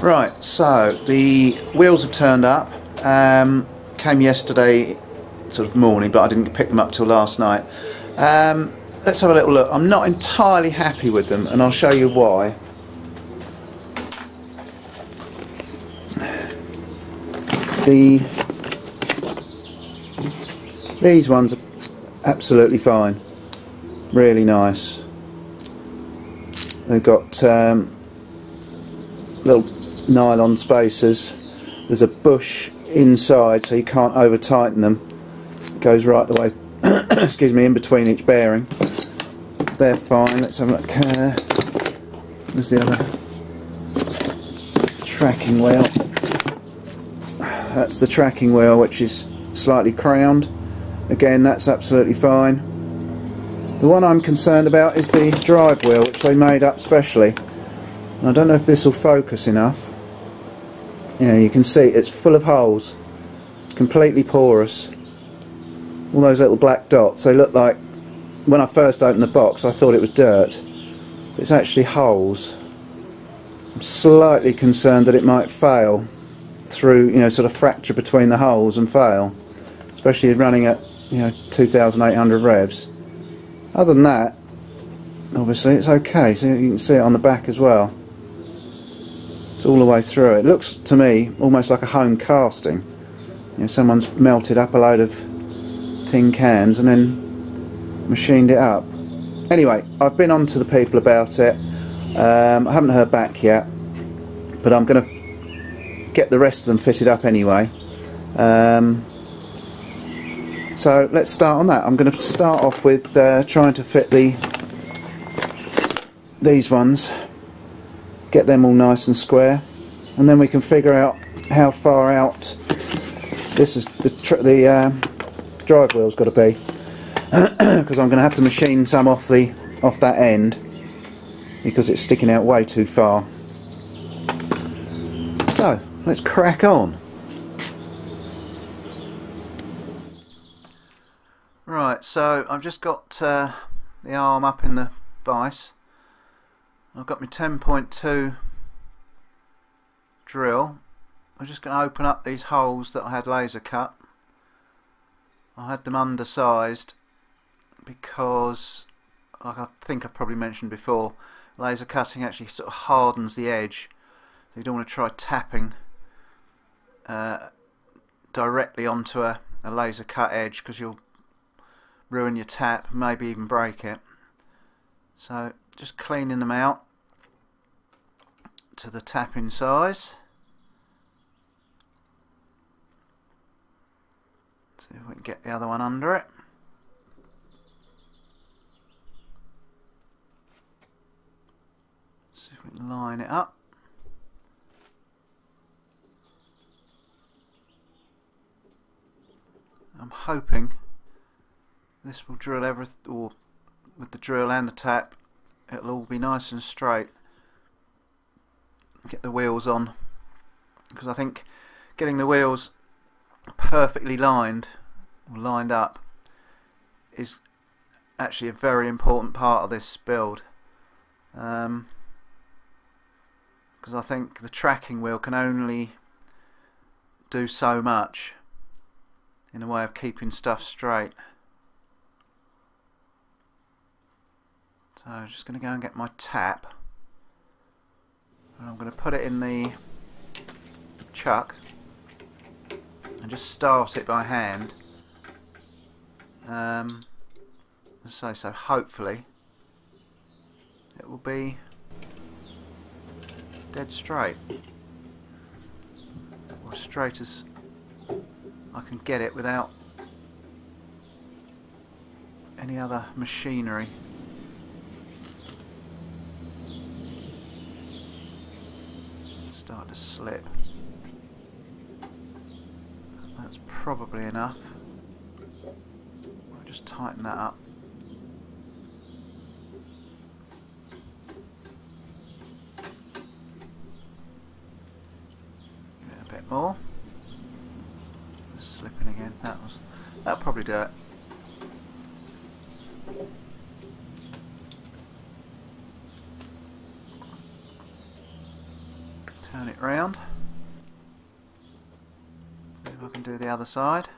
Right, so the wheels have turned up. Came yesterday sort of morning, but I didn't pick them up till last night. Let's have a little look. I'm not entirely happy with them, and I'll show you why. These ones are absolutely fine, really nice. They've got little nylon spacers. There's a bush inside, so you can't over tighten them. It goes right the way excuse me, in between each bearing. They're fine. Let's have a look. There's the other tracking wheel. That's the tracking wheel, which is slightly crowned. Again, that's absolutely fine. The one I'm concerned about is the drive wheel, which they made up specially. And I don't know if this will focus enough. Yeah, you can see it's full of holes. It's completely porous. All those little black dots, they look like, when I first opened the box I thought it was dirt. But it's actually holes. I'm slightly concerned that it might fail through, you know, sort of fracture between the holes and fail. Especially running at, you know, 2,800 revs. Other than that, obviously it's okay. So you can see it on the back as well. It's all the way through. It looks to me almost like a home casting. You know, someone's melted up a load of tin cans and then machined it up. Anyway, I've been on to the people about it. I haven't heard back yet, but I'm going to get the rest of them fitted up anyway. So let's start on that. I'm going to start off with trying to fit these ones, get them all nice and square, and then we can figure out how far out this is the drive wheel's got to be, because I'm going to have to machine some off that end because it's sticking out way too far. So let's crack on. Right, so I've just got the arm up in the vise. I've got my 10.2 drill. I'm just going to open up these holes that I had laser cut. I had them undersized because, like I think I've probably mentioned before, laser cutting actually sort of hardens the edge. So you don't want to try tapping directly onto a laser cut edge, because you'll ruin your tap, maybe even break it. So just cleaning them out to the tapping size. See if we can get the other one under it. See if we can line it up. I'm hoping this will drill everything, or with the drill and the tap, it'll all be nice and straight. Get the wheels on, because I think getting the wheels perfectly lined or lined up is actually a very important part of this build, because I think the tracking wheel can only do so much in the way of keeping stuff straight. So I'm just going to go and get my tap, and I'm going to put it in the chuck and just start it by hand. So hopefully it will be dead straight, or as straight as I can get it without any other machinery. Start to slip. That's probably enough. I'll just tighten that up. Give it a bit more. It's slipping again. That'll probably do it. Turn it round. See if I can do the other side.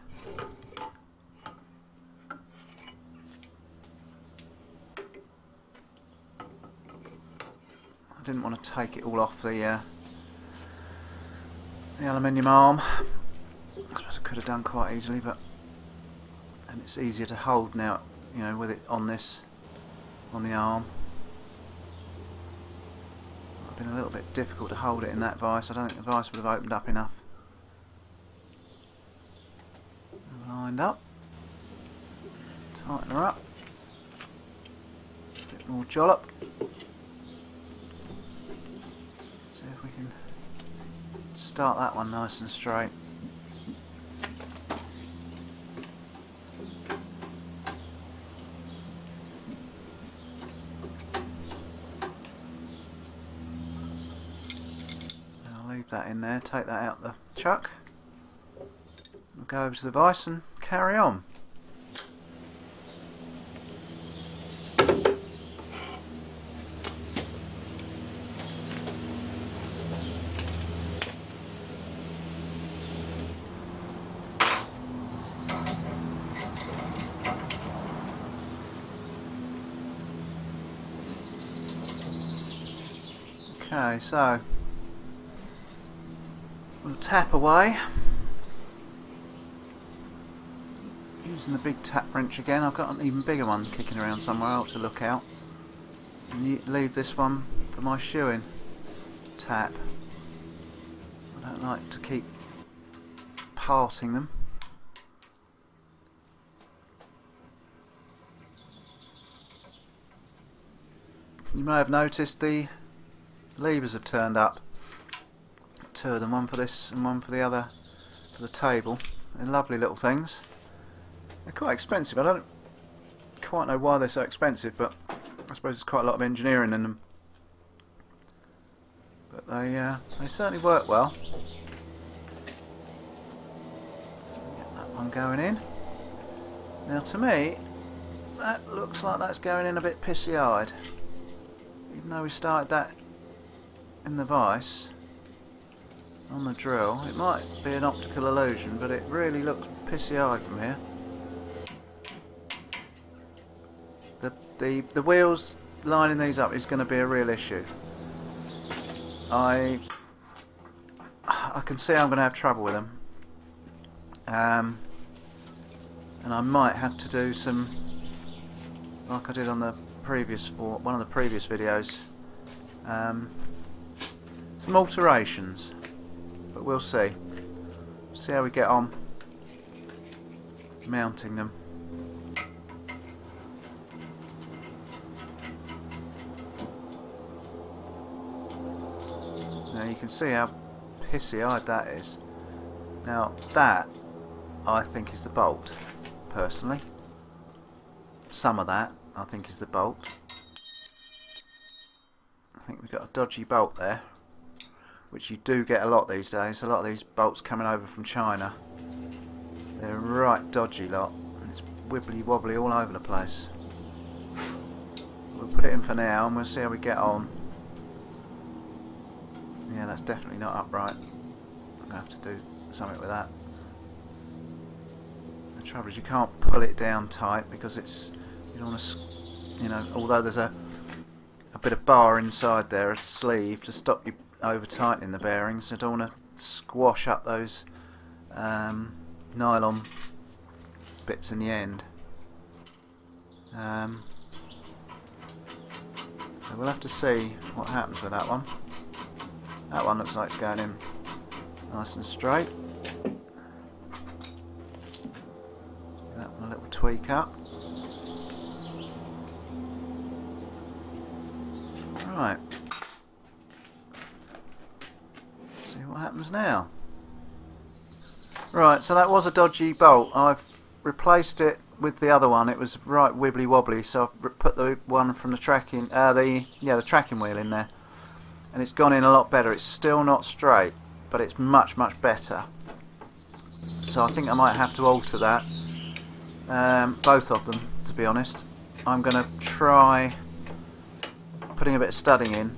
I didn't want to take it all off the aluminium arm. I suppose I could have done quite easily, but and it's easier to hold now, you know, with it on this, on the arm. It's been a little bit difficult to hold it in that vise. I don't think the vise would have opened up enough. Lined up. Tighten her up. A bit more jollop. See if we can start that one nice and straight. I'll leave that in there, take that out the chuck. We'll go over to the vise and carry on. Okay, so we'll tap away using the big tap wrench again. I've got an even bigger one kicking around somewhere else to look out, and leave this one for my shoeing tap. I don't like to keep parting them. You may have noticed the levers have turned up. Two of them, one for this and one for the other, for the table. They're lovely little things. They're quite expensive. I don't quite know why they're so expensive, but I suppose there's quite a lot of engineering in them. But they certainly work well. Get that one going in. Now to me, that looks like that's going in a bit pissy-eyed. Even though we started that in the vise on the drill, it might be an optical illusion, but it really looks pissy-eyed from here. The wheels lining these up is going to be a real issue. I can see I'm going to have trouble with them, and I might have to do some, like I did on the previous, or one of the previous videos, some alterations, but we'll see. See how we get on mounting them. Now you can see how pissy-eyed that is. Now that, I think, is the bolt, personally. Some of that, I think, is the bolt. I think we've got a dodgy bolt there, which you do get a lot these days. A lot of these bolts coming over from China, they're a right dodgy lot, and it's wibbly wobbly all over the place. We'll put it in for now and we'll see how we get on. Yeah, that's definitely not upright. I'm going to have to do something with that. The trouble is you can't pull it down tight because it's, you don't want to, you know, although there's a bit of bar inside there, a sleeve to stop you over tightening the bearings. I don't want to squash up those nylon bits in the end. So we'll have to see what happens with that one. That one looks like it's going in nice and straight. That one a little tweak up. Right. See what happens now. Right, so that was a dodgy bolt. I've replaced it with the other one. It was right wibbly wobbly, so I've put the one from the tracking, the tracking wheel in there, and it's gone in a lot better. It's still not straight, but it's much better. So I think I might have to alter that, both of them, to be honest. I'm going to try putting a bit of studding in,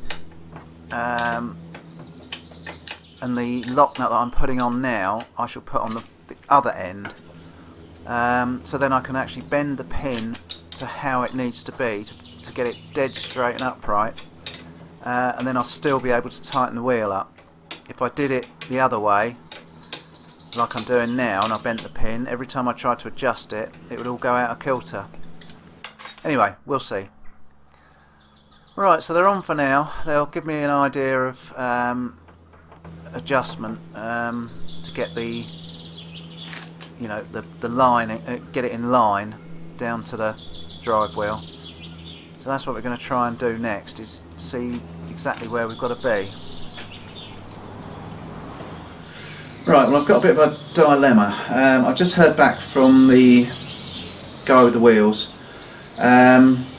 and the lock nut that I'm putting on now I shall put on the other end, so then I can actually bend the pin to how it needs to be to get it dead straight and upright, and then I'll still be able to tighten the wheel up. If I did it the other way like I'm doing now and I bent the pin, every time I tried to adjust it, it would all go out of kilter. Anyway, we'll see. Right, so they're on for now. They'll give me an idea of adjustment to get the, you know, the line, get it in line down to the drive wheel. So that's what we're going to try and do next, is see exactly where we've got to be. Right, well, I've got a bit of a dilemma. I've just heard back from the guy with the wheels.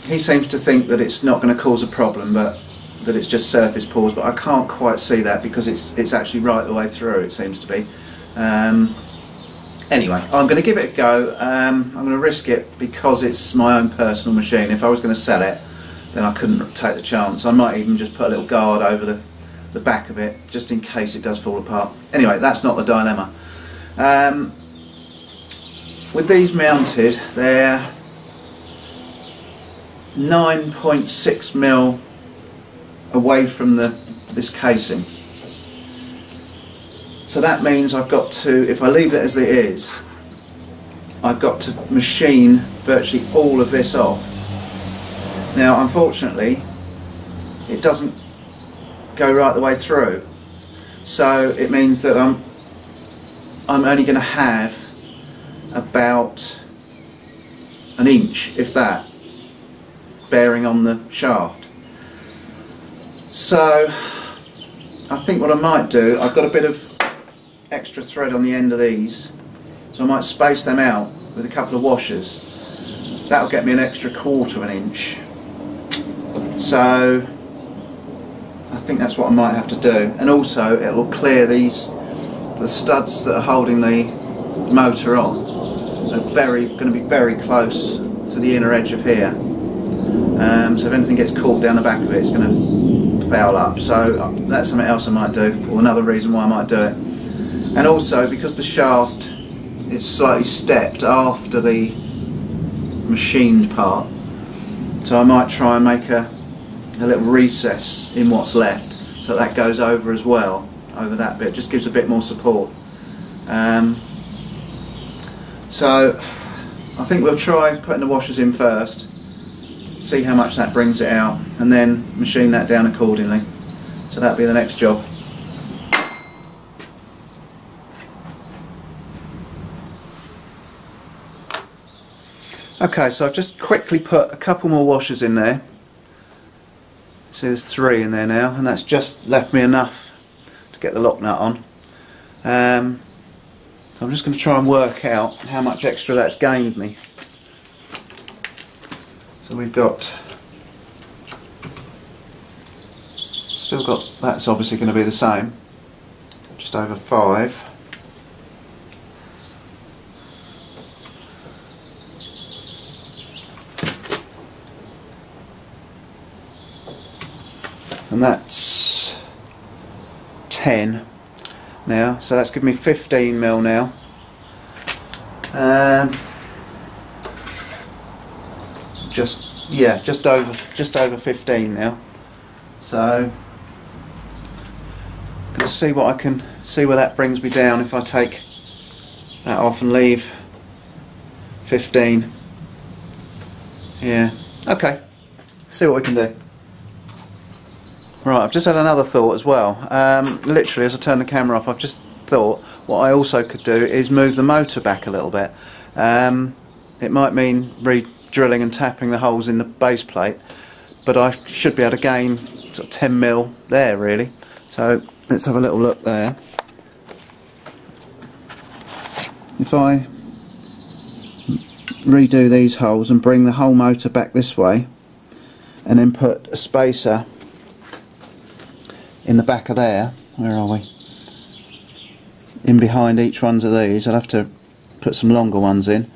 He seems to think that it's not going to cause a problem, but that it's just surface pores, but I can't quite see that because it's actually right the way through, it seems to be. Anyway, I'm going to give it a go. I'm going to risk it because it's my own personal machine. If I was going to sell it, then I couldn't take the chance. I might even just put a little guard over the back of it, just in case it does fall apart. Anyway, that's not the dilemma. With these mounted, they're 9.6mm away from this casing. So that means I've got to, if I leave it as it is, I've got to machine virtually all of this off. Now, unfortunately, it doesn't go right the way through, so it means that I'm only going to have about an inch, if that, bearing on the shaft. So I think what I might do, I've got a bit of extra thread on the end of these, so I might space them out with a couple of washers. That'll get me an extra 1/4 inch. So I think that's what I might have to do, and also it will clear the studs that are holding the motor on are going to be very close to the inner edge of here. So if anything gets caught down the back of it, it's going to foul up. So that's something else I might do, or another reason why I might do it. And also because the shaft is slightly stepped after the machined part, so I might try and make a little recess in what's left, so that goes over as well, over that bit, just gives a bit more support. So I think we'll try putting the washers in first, see how much that brings it out, and then machine that down accordingly. So that'll be the next job. Okay, so I've just quickly put a couple more washers in there. See, there's 3 in there now, and that's just left me enough to get the lock nut on. So I'm just going to try and work out how much extra that's gained me. So we've still got, that's obviously going to be the same, just over 5. And that's 10 now, so that's given me 15mm now. Just over 15 now. So I'm going to see what I can see where that brings me down if I take that off and leave 15. Yeah. Okay. See what we can do. Right, I've just had another thought as well. Literally, as I turn the camera off, I've just thought what I also could do is move the motor back a little bit. It might mean re-drilling and tapping the holes in the base plate, but I should be able to gain sort of 10mm there, really. So let's have a little look there. If I redo these holes and bring the whole motor back this way, and then put a spacer in the back of there, where are we? In behind each one of these, I'll have to put some longer ones in.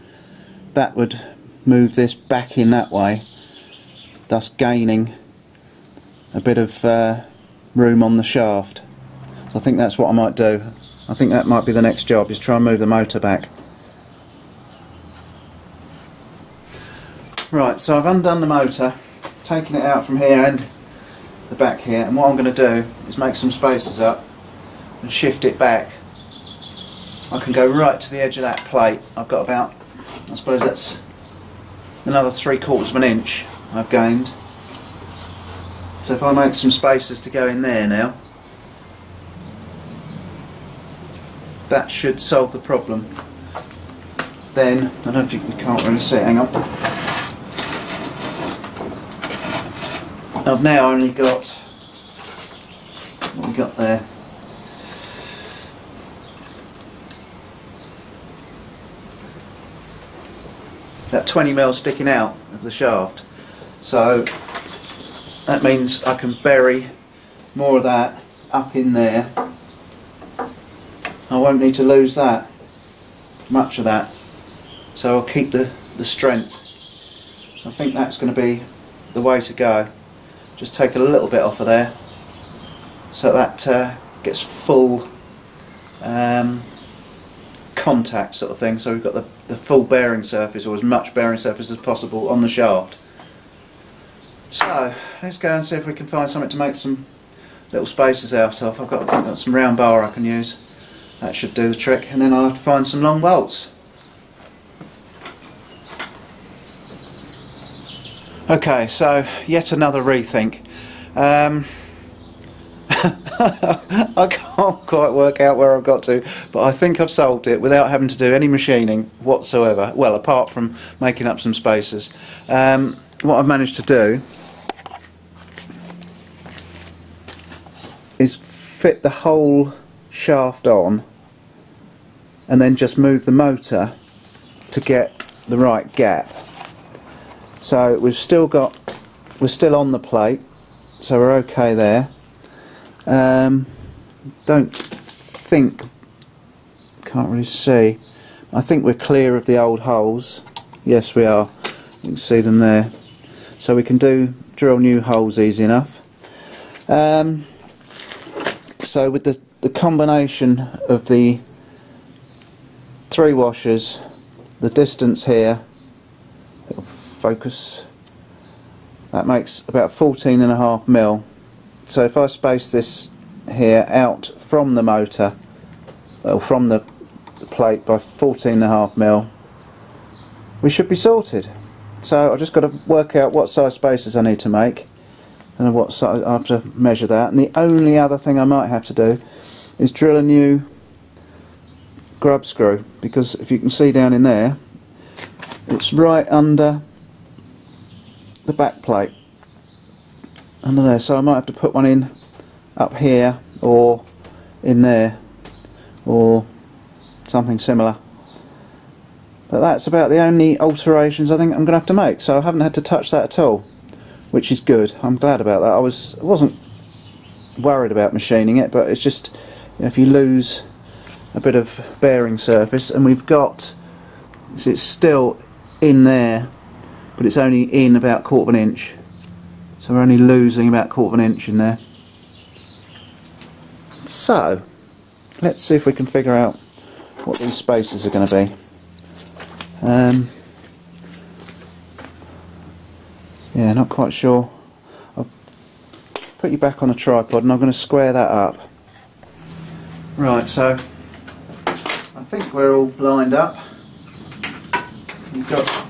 That would move this back in that way, thus gaining a bit of room on the shaft. I think that's what I might do. I think that might be the next job, is try and move the motor back. Right, so I've undone the motor, taken it out from here and the back here, and what I'm going to do is make some spacers up and shift it back. I can go right to the edge of that plate. I've got about, I suppose that's another 3/4 of an inch I've gained. So if I make some spacers to go in there now, that should solve the problem. Then, I don't think you can't really see it, hang on. I've now only got, what we got there? That 20mm sticking out of the shaft. So that means I can bury more of that up in there. I won't need to lose that, much of that. So I'll keep the strength. So I think that's going to be the way to go. Just take a little bit off of there, so that gets full contact sort of thing, so we've got the full bearing surface, or as much bearing surface as possible on the shaft. So let's go and see if we can find something to make some little spacers out of. I think I've got some round bar I can use. That should do the trick, and then I'll have to find some long bolts. Okay, so yet another rethink. I can't quite work out where I've got to, but I think I've solved it without having to do any machining whatsoever. Well, apart from making up some spacers. What I've managed to do is fit the whole shaft on and then just move the motor to get the right gap. So we're still on the plate, so we're okay there. Don't think, can't really see. I think we're clear of the old holes. Yes, we are. You can see them there. So we can drill new holes easy enough. So with the combination of the 3 washers, the distance here, it'll focus, that makes about 14.5mm. So if I space this here out from the motor, well, from the plate by 14.5mm, we should be sorted. So I've just got to work out what size spacers I need to make, and what size I have to measure that. And the only other thing I might have to do is drill a new grub screw, because if you can see down in there, it's right under the back plate, under there. So I might have to put one in up here or in there or something similar. But that's about the only alterations I think I'm going to have to make. So I haven't had to touch that at all, which is good. I'm glad about that. I wasn't worried about machining it, but it's just, you know, if you lose a bit of bearing surface, and we've got, so it's still in there, but it's only in about 1/4 of an inch. So we're only losing about 1/4 of an inch in there. So let's see if we can figure out what these spacers are going to be. Yeah, not quite sure. I'll put you back on a tripod and I'm going to square that up. Right, so I think we're all lined up. We've got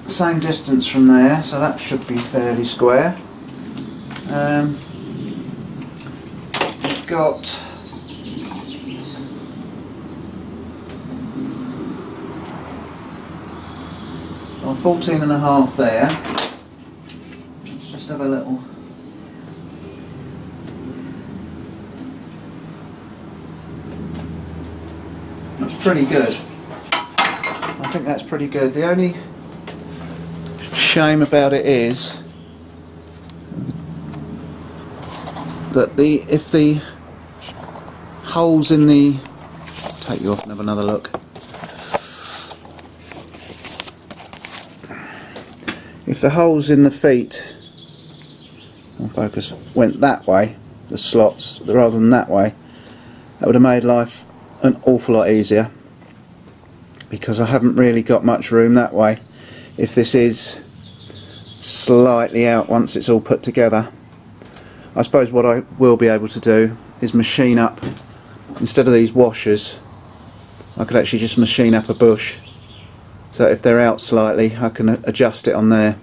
the same distance from there, so that should be fairly square. We've got on 14.5 there. Let's just have a little. That's pretty good. I think that's pretty good. The only shame about it is that if the holes in the, I'll take you off and have another look. If the holes in the feet, I'll focus, went that way, the slots, rather than that way, that would have made life an awful lot easier, because I haven't really got much room that way. If this is slightly out once it's all put together, I suppose what I will be able to do is machine up, instead of these washers, I could actually just machine up a bush, so if they're out slightly I can adjust it on there.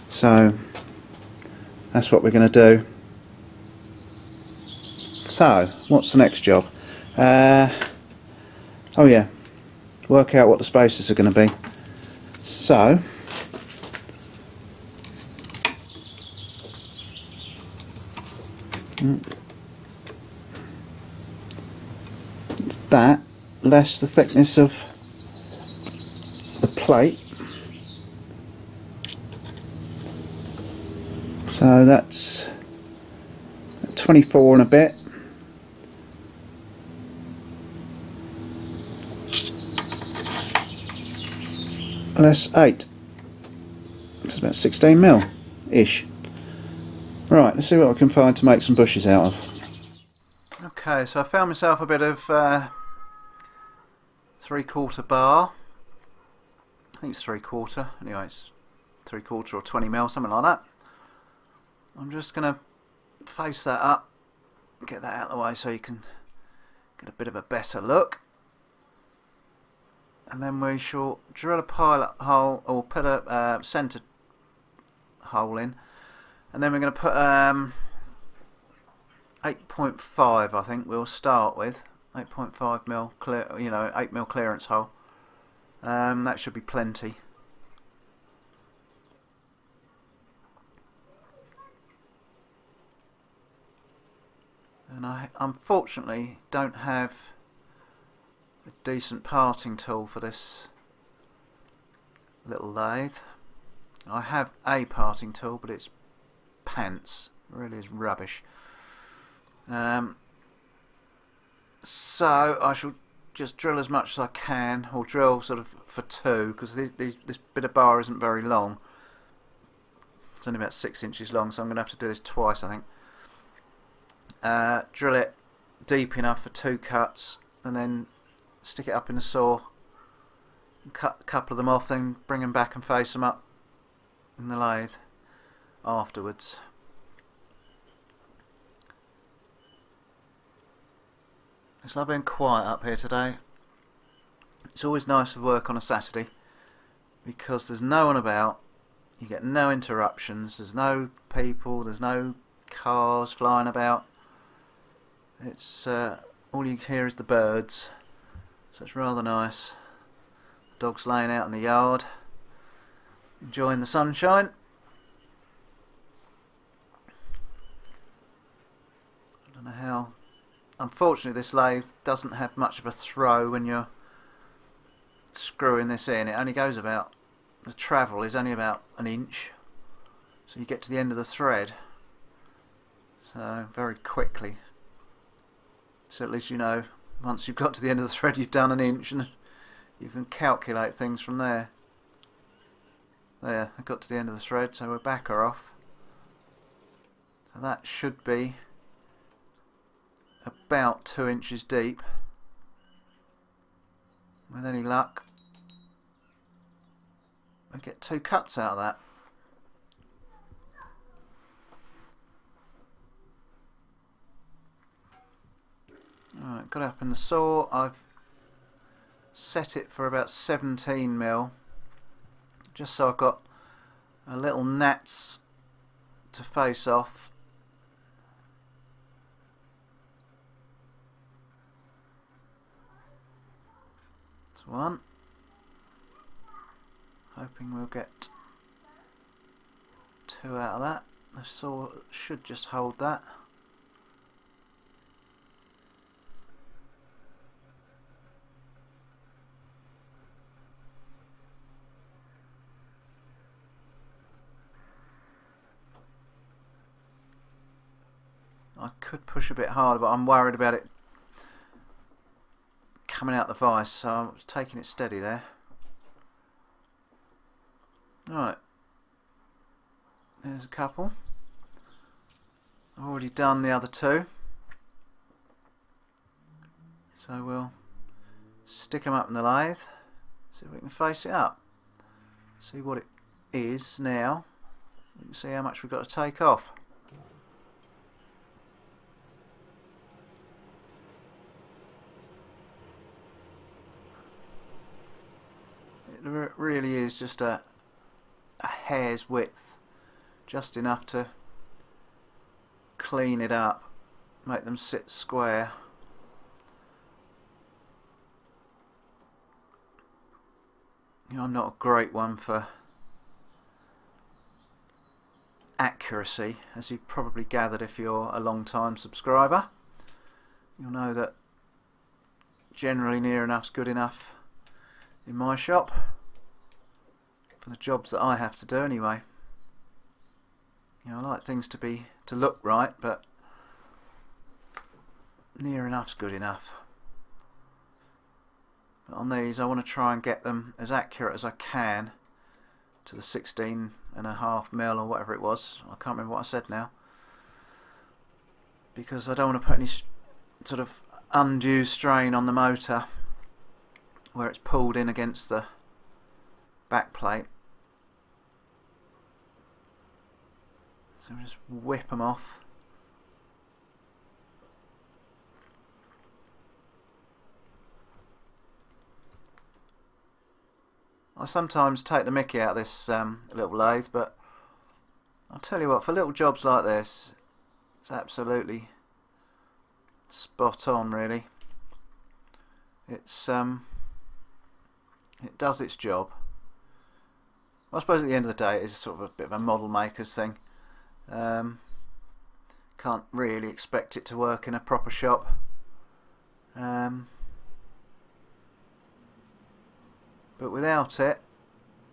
So that's what we're going to do. So what's the next job? Oh yeah, work out what the spaces are going to be. So it's that less the thickness of the plate, so that's 24 and a bit. Less 8, it's about 16 mil ish. Right, let's see what I can find to make some bushes out of. Okay, so I found myself a bit of 3/4 bar. I think it's 3/4. Anyway, it's 3/4 or 20 mil, something like that. I'm just going to face that up, get that out of the way so you can get a bit of a better look. And then we shall drill a pilot hole, or put a centre hole in, and then we're going to put 8.5. I think we'll start with 8.5 mil clear, 8 mil clearance hole. That should be plenty. And I unfortunately don't have a decent parting tool for this little lathe. I have a parting tool, but it's pants. It really is rubbish. So I shall just drill as much as I can, or drill sort of for 2, because this bit of bar isn't very long. It's only about 6 inches long, so I'm going to have to do this twice, I think. Drill it deep enough for 2 cuts, and then stick it up in the saw, and cut a couple of them off, then bring them back and face them up in the lathe afterwards. It's lovely and quiet up here today. It's always nice to work on a Saturday because there's no one about, you get no interruptions, there's no people, there's no cars flying about. It's all you hear is the birds, so it's rather nice. Dogs laying out in the yard, enjoying the sunshine. I don't know how. Unfortunately, this lathe doesn't have much of a throw when you're screwing this in. It only goes about, the travel is only about 1 inch, so you get to the end of the thread so very quickly. So at least you know, once you've got to the end of the thread, you've done 1 inch, and you can calculate things from there. There, I got to the end of the thread, so we're back or off. So that should be about 2 inches deep. With any luck, we'll get 2 cuts out of that. Alright, got it up in the saw. I've set it for about 17 mil, just so I've got a little gnats to face off. That's one. Hoping we'll get 2 out of that. The saw should just hold that. I could push a bit harder, but I'm worried about it coming out the vise, so I was taking it steady there. Right, there's a couple. I've already done the other two, so we'll stick them up in the lathe, see if we can face it up, see what it is now. We can see how much we've got to take off. It really is just a hair's width, just enough to clean it up, make them sit square. You know, I'm not a great one for accuracy, as you've probably gathered if you're a long time subscriber. You'll know that generally near enough's good enough in my shop for the jobs that I have to do anyway. You know, I like things to look right, but near enough's good enough. But on these I want to try and get them as accurate as I can to the 16.5mm or whatever it was. I can't remember what I said now, because I don't want to put any sort of undue strain on the motor where it's pulled in against the back plate. So we just whip them off. I sometimes take the mickey out of this little lathe, but I'll tell you what, for little jobs like this, it's absolutely spot on, really. It's it does its job. I suppose at the end of the day it is sort of a bit of a model maker's thing. Can't really expect it to work in a proper shop. But without it,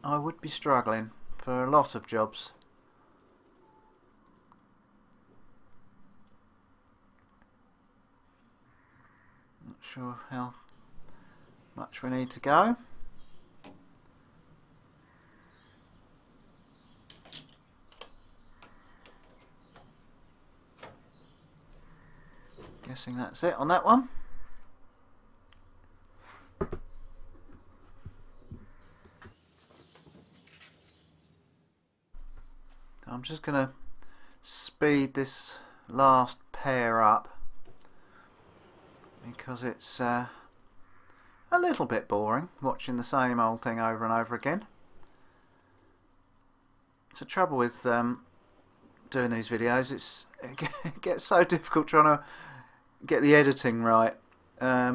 I would be struggling for a lot of jobs. Not sure how much we need to go. Guessing that's it on that one. I'm just going to speed this last pair up because it's a little bit boring watching the same old thing over and over again. It's the trouble with doing these videos, it gets so difficult trying to get the editing right. I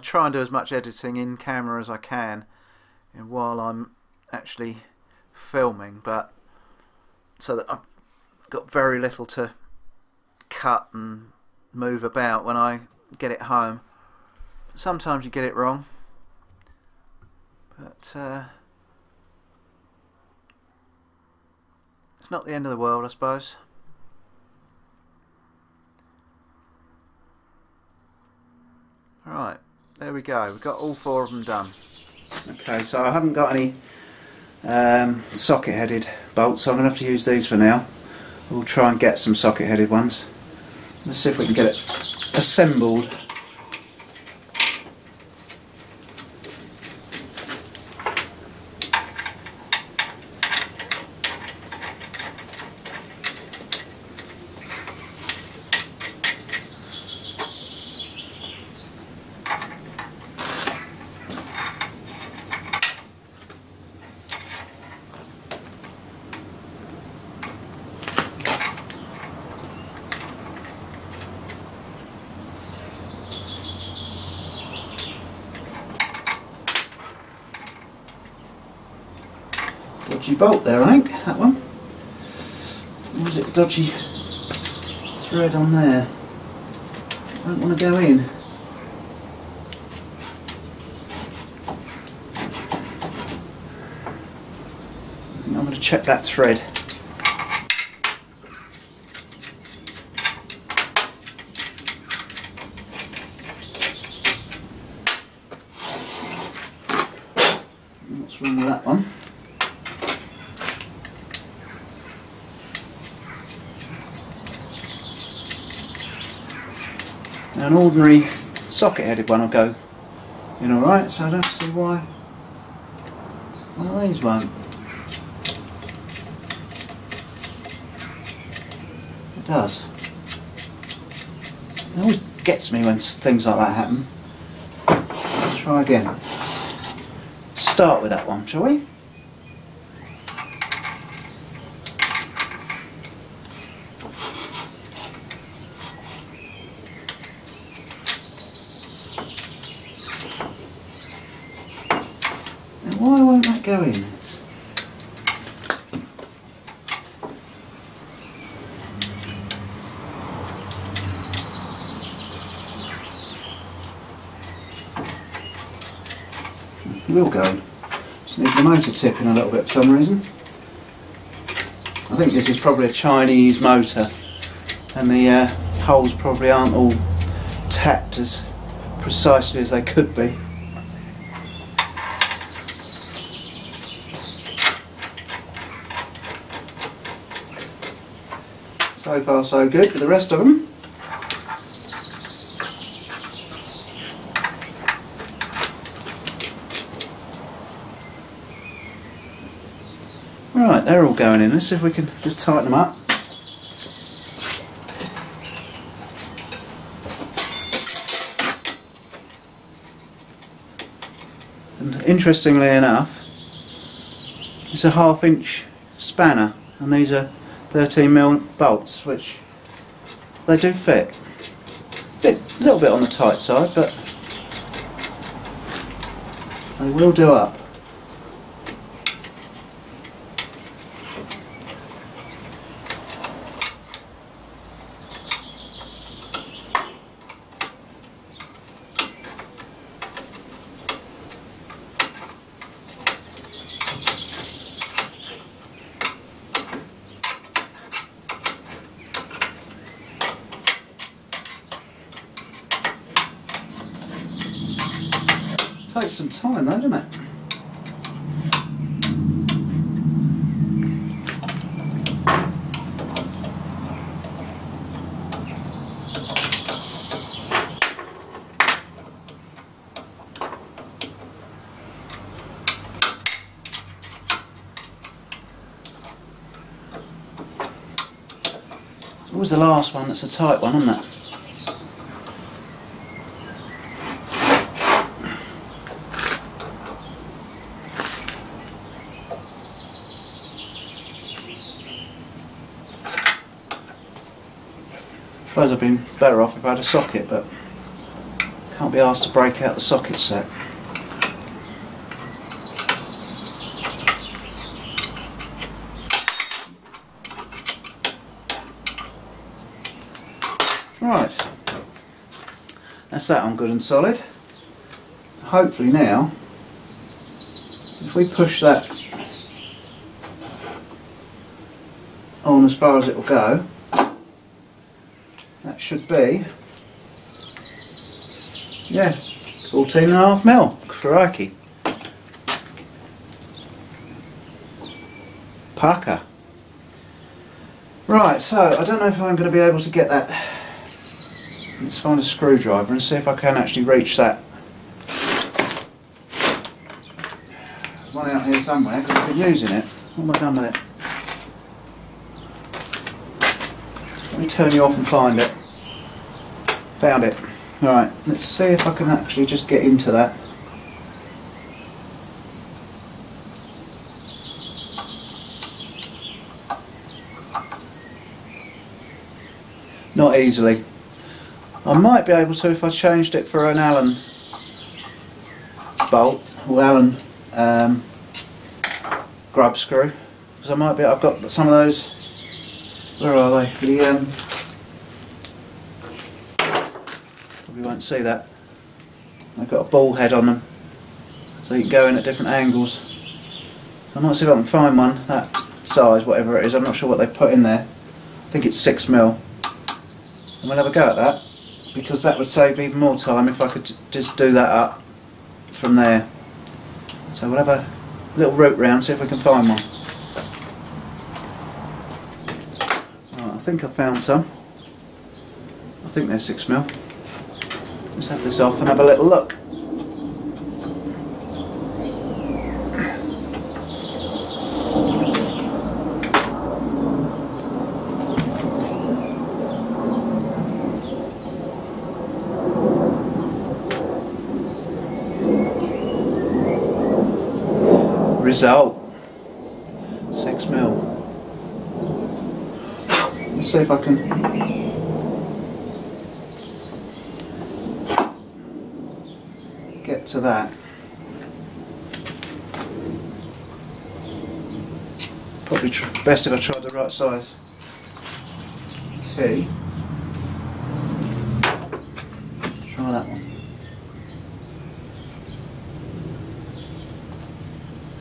try and do as much editing in camera as I can while I'm actually filming, but so that I've got very little to cut and move about when I get it home. Sometimes you get it wrong, but it's not the end of the world, I suppose. Right, there we go, we've got all 4 of them done. Okay, so I haven't got any socket headed bolts, so I'm going to have to use these for now. We'll try and get some socket headed ones. Let's see if we can get it assembled. Dodgy bolt there, I think, that one. Or is it a dodgy thread on there? I don't want to go in. I think I'm going to check that thread. What's wrong with that one? Now an ordinary socket headed one will go in alright, so I don't see why one of these won't. It does. It always gets me when things like that happen. Let's try again. Start with that one, shall we? Now why won't that go in? It will go in. Just need the motor tipping a little bit for some reason. I think this is probably a Chinese motor and the holes probably aren't all tapped as precisely as they could be. So far so good with the rest of them. Right, they're all going in. Let's see if we can just tighten them up. And interestingly enough, it's a 1/2 inch spanner and these are 13mm bolts, which they do fit. A little bit on the tight side, but they will do up. Takes some time though, doesn't it? It's always the last one that's a tight one, isn't it? I suppose I've been better off if I had a socket, but can't be asked to break out the socket set. Right, that's that on good and solid. Hopefully now, if we push that on as far as it will go, that should be, yeah, 14.5mm. Crikey. Pucker. Right, so I don't know if I'm going to be able to get that. Let's find a screwdriver and see if I can actually reach that. There's one out here somewhere because I've been using it. What have I done with it? Let me turn you off and find it. Found it. Right, let's see if I can actually just get into that. Not easily. I might be able to if I changed it for an Allen bolt or Allen grub screw, because I might be. I've got some of those. Where are they? The probably won't see that. They've got a ball head on them, so you can go in at different angles. I might see if I can find one that size, whatever it is. I'm not sure what they put in there. I think it's 6mm, and we'll have a go at that, because that would save even more time if I could just do that up from there. So we'll have a little route round, see if we can find one. Right, I think I found some. I think they're 6mm. Let's have this off and have a little look. Result 6mm. Let's see if I can get to that. Probably best if I tried the right size key. Try that one.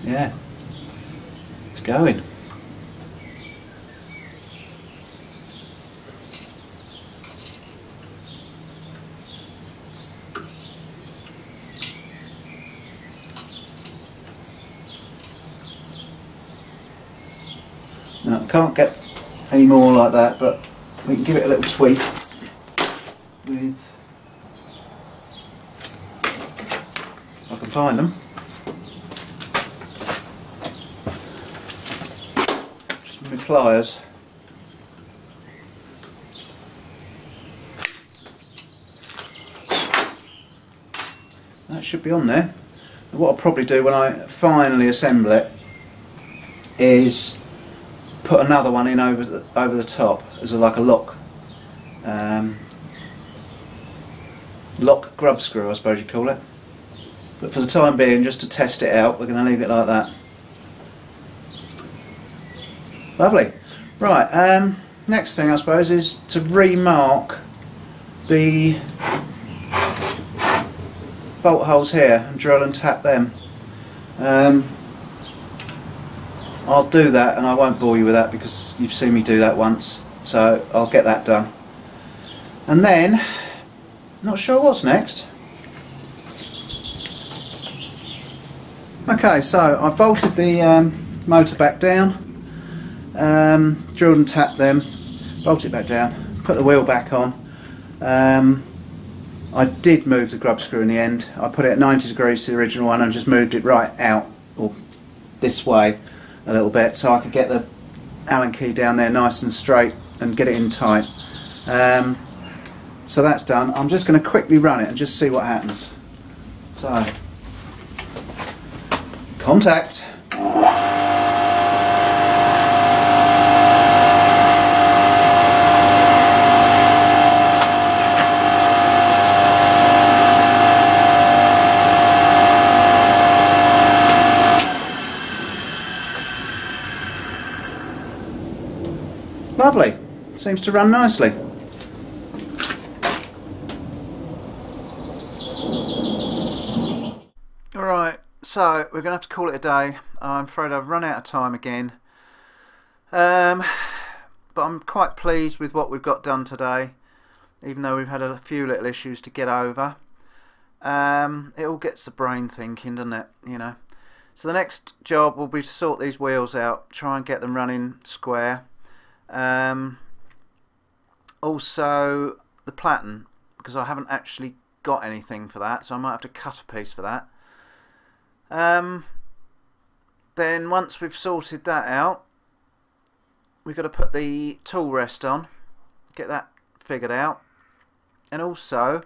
Yeah, it's going. Now, I can't get any more like that, but we can give it a little tweak with, if I can find them. With pliers. That should be on there. What I'll probably do when I finally assemble it is put another one in over the top as like a lock grub screw, I suppose you call it. But for the time being, just to test it out, we're going to leave it like that. Lovely. Right, next thing I suppose is to remark the bolt holes here and drill and tap them. I'll do that, and I won't bore you with that because you've seen me do that once, so I'll get that done. And then, not sure what's next. Okay, so I bolted the motor back down. Drilled and tapped them, bolted it back down, put the wheel back on. I did move the grub screw in the end. I put it at 90 degrees to the original one and just moved it right out, or this way a little bit, so I could get the Allen key down there nice and straight and get it in tight. So that's done. I'm just going to quickly run it and just see what happens. So, contact. Lovely, seems to run nicely. Alright, so we're going to have to call it a day. I'm afraid I've run out of time again. But I'm quite pleased with what we've got done today, even though we've had a few little issues to get over. It all gets the brain thinking, doesn't it? You know. So the next job will be to sort these wheels out, try and get them running square. Also the platen, because I haven't actually got anything for that, so I might have to cut a piece for that. Then once we've sorted that out, we've got to put the tool rest on, get that figured out, and also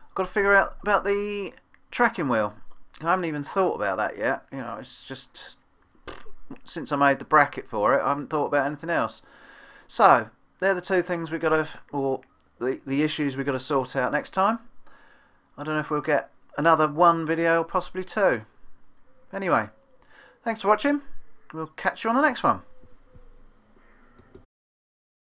I've got to figure out about the tracking wheel. I haven't even thought about that yet. You know, it's just since I made the bracket for it, I haven't thought about anything else. So they're the two things we've got to, or the issues we've got to sort out next time. I don't know if we'll get another one video or possibly two. Anyway, thanks for watching. We'll catch you on the next one.